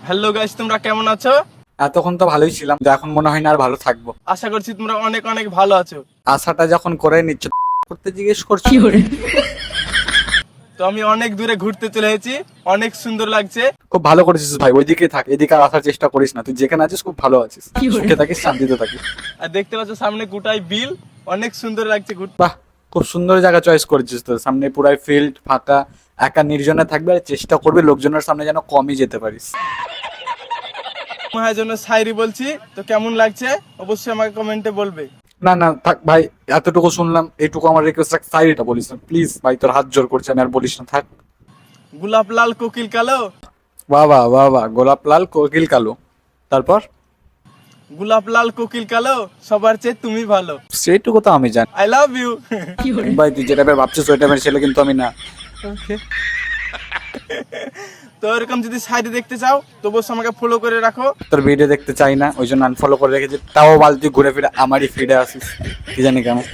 Hello guys, তোমরা কেমন আছো? এতক্ষণ তো ভালোই ছিলাম, তো এখন মনে হয় না আর ভালো থাকবো। আশা করছি তোমরা অনেক অনেক ভালো আছো। আশাটা যখন করে নিচ্ছ করতে জিজ্ঞেস করছি। তো আমি অনেক দূরে ঘুরতে চলে এসেছি, অনেক সুন্দর লাগছে। খুব ভালো করেছিস ভাই, ওইদিকে থাক, এদিকে আর আসার চেষ্টা করিস না। তুই যেখানে আছিস খুব ভালো আছিস, সুখে থাকিস, শান্তিতে থাকিস। আর দেখতে পাচ্ছ সামনে গোটাই বিল, অনেক সুন্দর লাগছে ঘুরতে। বাহ, খুব সুন্দর জায়গা চয়েস করেছিস। তো সামনে পুরাই ফিল্ড ফাঁকা, একা নির্জনে থাকবে, আর চেষ্টা করবি লোকজনের সামনে যেন কমই যেতে পারিস। তোমার জন্য শায়রি বলছি, তো কেমন লাগছে অবশ্যই আমাকে কমেন্টে বলবে। না না থাক ভাই, এতটুকু শুনলাম, এইটুকু আমার রিকোয়েস্ট রাখ, সাইডটা বলিস না প্লিজ ভাই, তোর হাত জোর করছে, আমি আর বলিস না, থাক। গোলাপ লাল কোকিল কালো, বাহ বাহ বাহ বাহ, গোলাপ লাল কোকিল কালো, তারপর? গোলাপ লাল কোকিল কালো, সবার চেয়ে তুমি ভালো। সেইটুকু তো আমি জানি আই লাভ ইউ। ভাই, তুই যেটা ভাবছিস ওই টাইপের ছেলে কিন্তু আমি না। তো এরকম যদি শায়রি দেখতে চাও তো অবশ্যই আমাকে ফলো করে রাখো। তোর ভিডিও দেখতে চাই না, ওই জন্য আনফলো করে রেখেছি, তাও বাল তুই ঘুরে ফিরে আমারই ফিডে আসিস, কি জানি কেন।